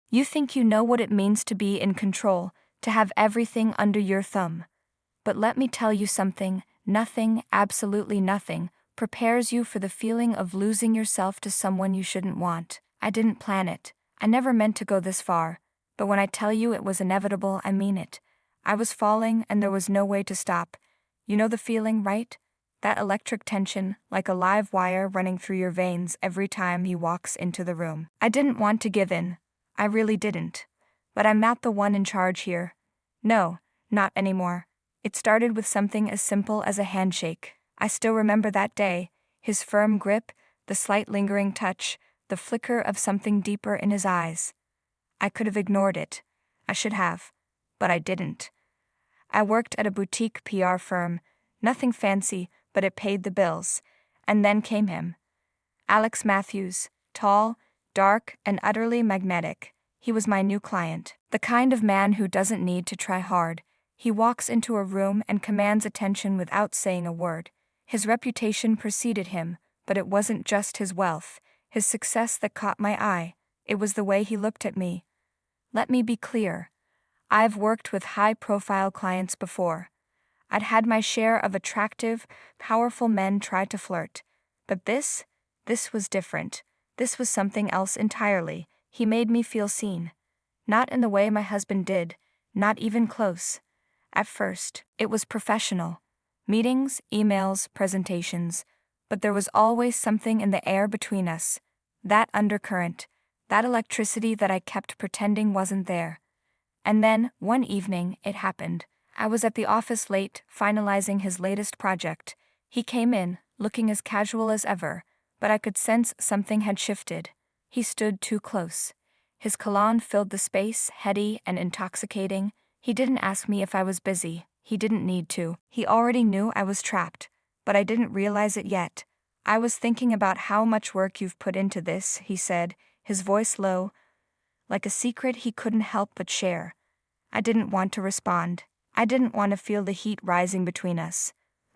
You think you know what it means to be in control, to have everything under your thumb. But let me tell you something, nothing, absolutely nothing, prepares you for the feeling of losing yourself to someone you shouldn't want. I didn't plan it. I never meant to go this far. But when I tell you it was inevitable, I mean it. I was falling and there was no way to stop. You know the feeling, right? That electric tension, like a live wire running through your veins every time he walks into the room. I didn't want to give in. I really didn't. But I'm not the one in charge here. No, not anymore. It started with something as simple as a handshake. I still remember that day, his firm grip, the slight lingering touch, the flicker of something deeper in his eyes. I could have ignored it. I should have. But I didn't. I worked at a boutique PR firm, nothing fancy, but it paid the bills. And then came him. Alex Matthews, tall, dark, and utterly magnetic. He was my new client. The kind of man who doesn't need to try hard. He walks into a room and commands attention without saying a word. His reputation preceded him, but it wasn't just his wealth, his success that caught my eye. It was the way he looked at me. Let me be clear. I've worked with high-profile clients before. I'd had my share of attractive, powerful men try to flirt. But this was different. This was something else entirely. He made me feel seen. Not in the way my husband did, not even close. At first, it was professional. Meetings, emails, presentations. But there was always something in the air between us. That undercurrent, that electricity that I kept pretending wasn't there. And then, one evening, it happened. I was at the office late, finalizing his latest project. He came in, looking as casual as ever, but I could sense something had shifted. He stood too close. His cologne filled the space, heady and intoxicating. He didn't ask me if I was busy. He didn't need to. He already knew I was trapped, but I didn't realize it yet. I was thinking about how much work you've put into this, he said, his voice low, like a secret he couldn't help but share. I didn't want to respond. I didn't want to feel the heat rising between us.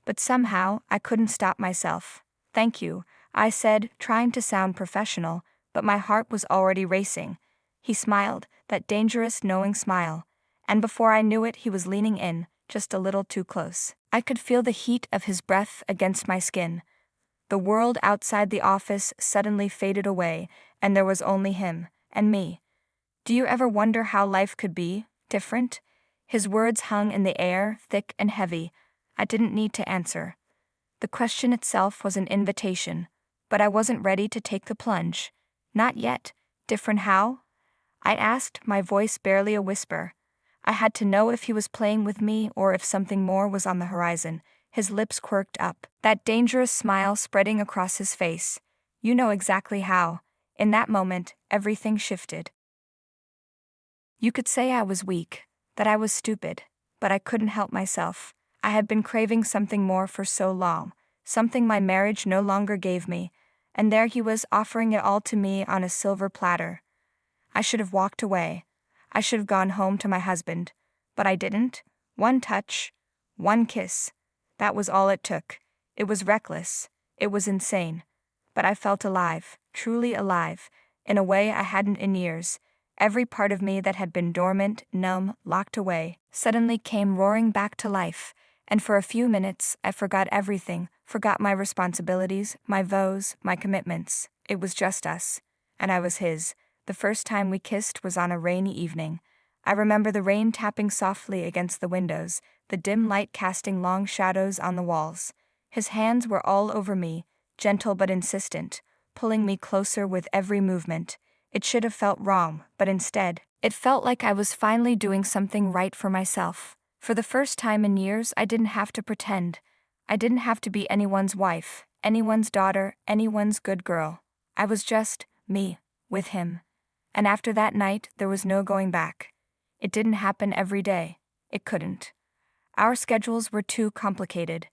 But somehow, I couldn't stop myself. Thank you, I said, trying to sound professional, but my heart was already racing. He smiled, that dangerous, knowing smile. And before I knew it, he was leaning in, just a little too close. I could feel the heat of his breath against my skin. The world outside the office suddenly faded away, and there was only him, and me. Do you ever wonder how life could be different? His words hung in the air, thick and heavy. I didn't need to answer. The question itself was an invitation, but I wasn't ready to take the plunge. Not yet. Different how? I asked, my voice barely a whisper. I had to know if he was playing with me or if something more was on the horizon. His lips quirked up, that dangerous smile spreading across his face. You know exactly how. In that moment, everything shifted. You could say I was weak, that I was stupid, but I couldn't help myself. I had been craving something more for so long, something my marriage no longer gave me, and there he was offering it all to me on a silver platter. I should have walked away. I should have gone home to my husband, but I didn't. One touch, one kiss. That was all it took. It was reckless. It was insane. But I felt alive, truly alive, in a way I hadn't in years. Every part of me that had been dormant, numb, locked away, suddenly came roaring back to life, and for a few minutes I forgot everything, forgot my responsibilities, my vows, my commitments. It was just us, and I was his. The first time we kissed was on a rainy evening. I remember the rain tapping softly against the windows, the dim light casting long shadows on the walls. His hands were all over me, gentle but insistent, pulling me closer with every movement. It should have felt wrong, but instead, it felt like I was finally doing something right for myself. For the first time in years, I didn't have to pretend. I didn't have to be anyone's wife, anyone's daughter, anyone's good girl. I was just me, with him. And after that night, there was no going back. It didn't happen every day. It couldn't. Our schedules were too complicated.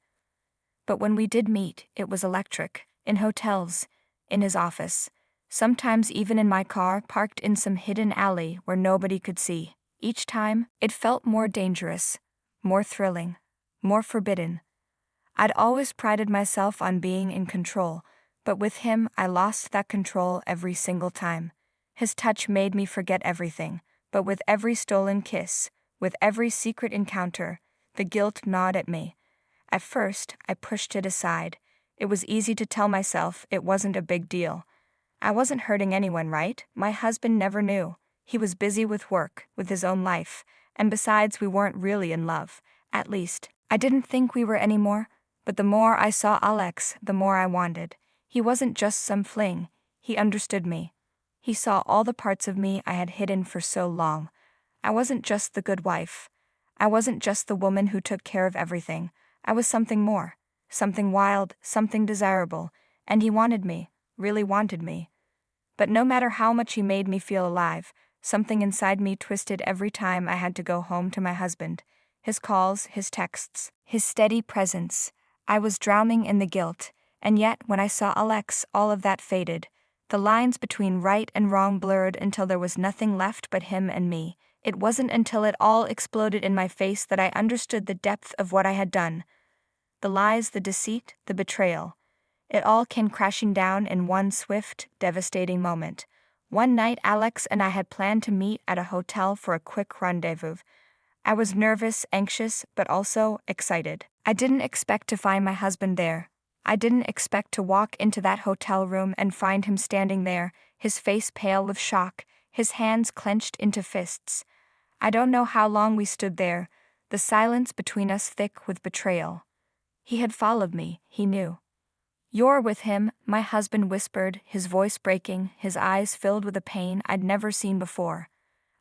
But when we did meet, it was electric, in hotels, in his office. Sometimes even in my car parked in some hidden alley where nobody could see. Each time, it felt more dangerous, more thrilling, more forbidden. I'd always prided myself on being in control, but with him I lost that control every single time. His touch made me forget everything, but with every stolen kiss, with every secret encounter, the guilt gnawed at me. At first, I pushed it aside. It was easy to tell myself it wasn't a big deal. I wasn't hurting anyone, right? My husband never knew. He was busy with work, with his own life, and besides, we weren't really in love. At least, I didn't think we were anymore, but the more I saw Alex, the more I wanted. He wasn't just some fling, he understood me. He saw all the parts of me I had hidden for so long. I wasn't just the good wife. I wasn't just the woman who took care of everything. I was something more, something wild, something desirable, and he wanted me, really wanted me. But no matter how much he made me feel alive, something inside me twisted every time I had to go home to my husband. His calls, his texts, his steady presence. I was drowning in the guilt, and yet when I saw Alex, all of that faded. The lines between right and wrong blurred until there was nothing left but him and me. It wasn't until it all exploded in my face that I understood the depth of what I had done. The lies, the deceit, the betrayal. It all came crashing down in one swift, devastating moment. One night, Alex and I had planned to meet at a hotel for a quick rendezvous. I was nervous, anxious, but also excited. I didn't expect to find my husband there. I didn't expect to walk into that hotel room and find him standing there, his face pale with shock, his hands clenched into fists. I don't know how long we stood there, the silence between us thick with betrayal. He had followed me, he knew. "You're with him," my husband whispered, his voice breaking, his eyes filled with a pain I'd never seen before.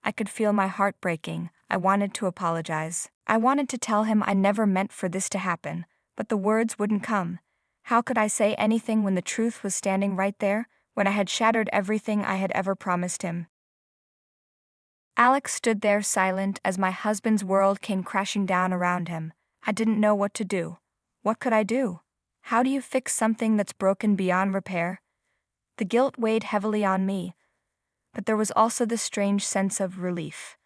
I could feel my heart breaking. I wanted to apologize. I wanted to tell him I never meant for this to happen, but the words wouldn't come. How could I say anything when the truth was standing right there, when I had shattered everything I had ever promised him? Alex stood there silent as my husband's world came crashing down around him. I didn't know what to do. What could I do? How do you fix something that's broken beyond repair? The guilt weighed heavily on me, but there was also this strange sense of relief.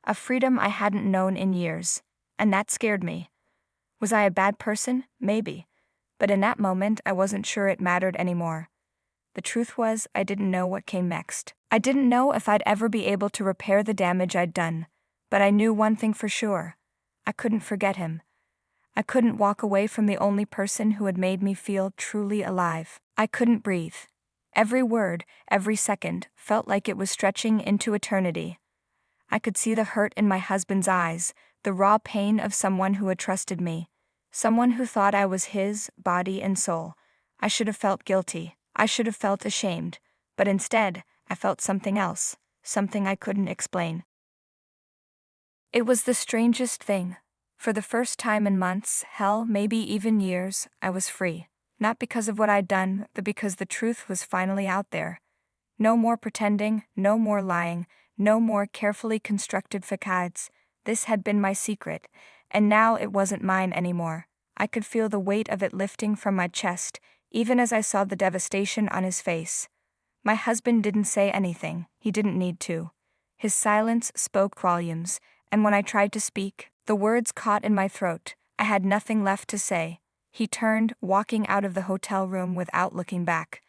A freedom I hadn't known in years, and that scared me. Was I a bad person? Maybe. But in that moment, I wasn't sure it mattered anymore. The truth was, I didn't know what came next. I didn't know if I'd ever be able to repair the damage I'd done, but I knew one thing for sure. I couldn't forget him. I couldn't walk away from the only person who had made me feel truly alive. I couldn't breathe. Every word, every second, felt like it was stretching into eternity. I could see the hurt in my husband's eyes, the raw pain of someone who had trusted me, someone who thought I was his, body and soul. I should have felt guilty. I should have felt ashamed. But instead, I felt something else, something I couldn't explain. It was the strangest thing. For the first time in months, hell, maybe even years, I was free. Not because of what I'd done, but because the truth was finally out there. No more pretending, no more lying, no more carefully constructed facades. This had been my secret, and now it wasn't mine anymore. I could feel the weight of it lifting from my chest, even as I saw the devastation on his face. My husband didn't say anything. He didn't need to. His silence spoke volumes, and when I tried to speak, the words caught in my throat. I had nothing left to say. He turned, walking out of the hotel room without looking back.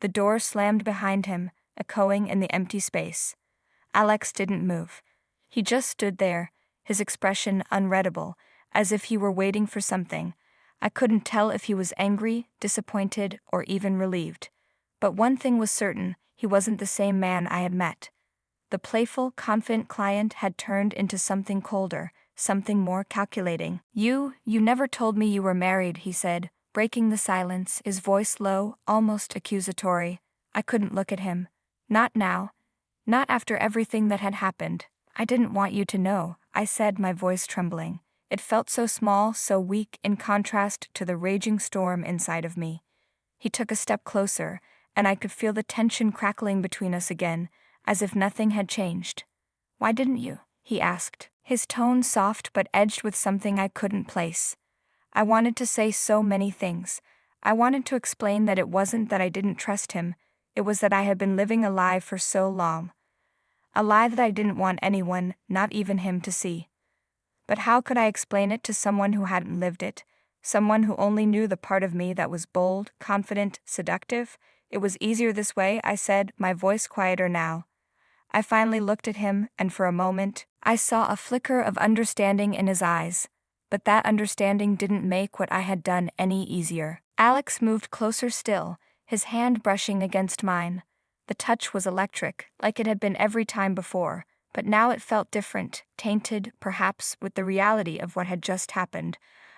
The door slammed behind him, echoing in the empty space. Alex didn't move. He just stood there, his expression unreadable, as if he were waiting for something. I couldn't tell if he was angry, disappointed, or even relieved. But one thing was certain, he wasn't the same man I had met. The playful, confident client had turned into something colder, something more calculating. You never told me you were married," he said, breaking the silence, his voice low, almost accusatory. I couldn't look at him. Not now. Not after everything that had happened. "I didn't want you to know," I said, my voice trembling. It felt so small, so weak, in contrast to the raging storm inside of me. He took a step closer, and I could feel the tension crackling between us again, as if nothing had changed. "Why didn't you?" he asked, his tone soft but edged with something I couldn't place. I wanted to say so many things. I wanted to explain that it wasn't that I didn't trust him, it was that I had been living a lie for so long. A lie that I didn't want anyone, not even him, to see. But how could I explain it to someone who hadn't lived it, someone who only knew the part of me that was bold, confident, seductive? It was easier this way, I said, my voice quieter now. I finally looked at him, and for a moment, I saw a flicker of understanding in his eyes. But that understanding didn't make what I had done any easier. Alex moved closer still, his hand brushing against mine. The touch was electric, like it had been every time before, but now it felt different, tainted, perhaps, with the reality of what had just happened.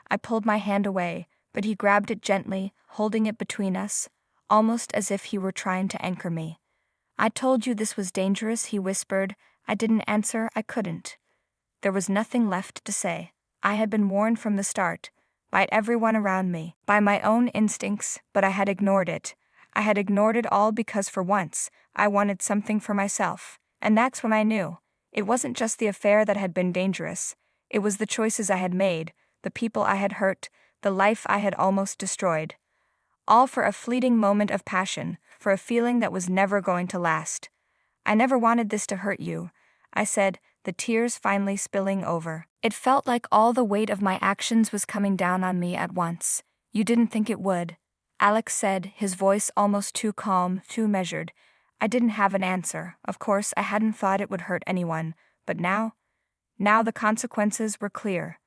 I pulled my hand away, but he grabbed it gently, holding it between us, almost as if he were trying to anchor me. I told you this was dangerous, he whispered. I didn't answer, I couldn't. There was nothing left to say. I had been warned from the start, by everyone around me, by my own instincts, but I had ignored it. I had ignored it all because for once, I wanted something for myself. And that's when I knew. It wasn't just the affair that had been dangerous. It was the choices I had made, the people I had hurt, the life I had almost destroyed. All for a fleeting moment of passion, for a feeling that was never going to last. I never wanted this to hurt you, I said, the tears finally spilling over. It felt like all the weight of my actions was coming down on me at once. You didn't think it would, Alex said, his voice almost too calm, too measured. I didn't have an answer. Of course, I hadn't thought it would hurt anyone, but now the consequences were clear.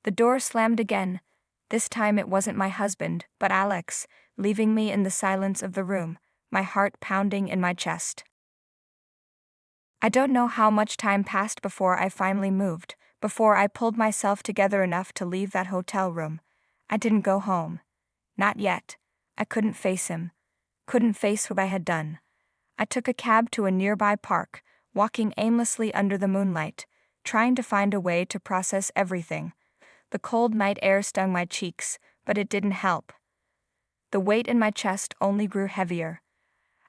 The door slammed again. This time it wasn't my husband, but Alex, leaving me in the silence of the room, my heart pounding in my chest. I don't know how much time passed before I finally moved, before I pulled myself together enough to leave that hotel room. I didn't go home. Not yet. I couldn't face him. Couldn't face what I had done. I took a cab to a nearby park, walking aimlessly under the moonlight, trying to find a way to process everything. The cold night air stung my cheeks, but it didn't help. The weight in my chest only grew heavier.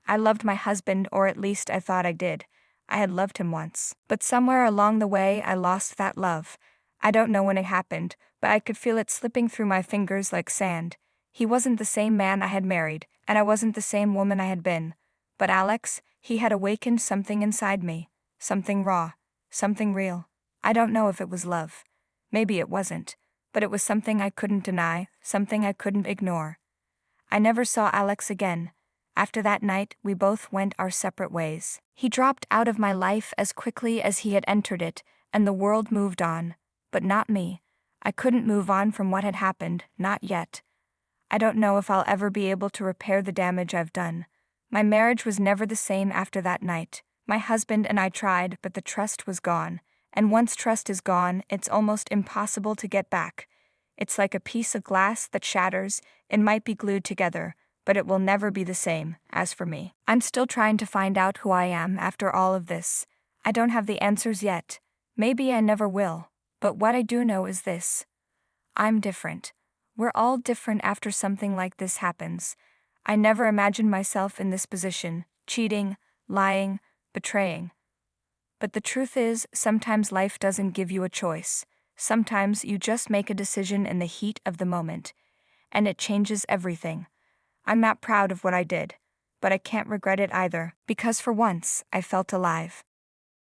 I loved my husband, or at least I thought I did. I had loved him once. But somewhere along the way I lost that love. I don't know when it happened, but I could feel it slipping through my fingers like sand. He wasn't the same man I had married, and I wasn't the same woman I had been. But Alex, he had awakened something inside me. Something raw. Something real. I don't know if it was love. Maybe it wasn't. But it was something I couldn't deny, something I couldn't ignore. I never saw Alex again. After that night, we both went our separate ways. He dropped out of my life as quickly as he had entered it, and the world moved on. But not me. I couldn't move on from what had happened, not yet. I don't know if I'll ever be able to repair the damage I've done. My marriage was never the same after that night. My husband and I tried, but the trust was gone. And once trust is gone, it's almost impossible to get back. It's like a piece of glass that shatters. It might be glued together, but it will never be the same. As for me, I'm still trying to find out who I am after all of this. I don't have the answers yet. Maybe I never will. But what I do know is this. I'm different. We're all different after something like this happens. I never imagined myself in this position, cheating, lying, betraying. But the truth is, sometimes life doesn't give you a choice. Sometimes you just make a decision in the heat of the moment, and it changes everything. I'm not proud of what I did, but I can't regret it either, because for once, I felt alive.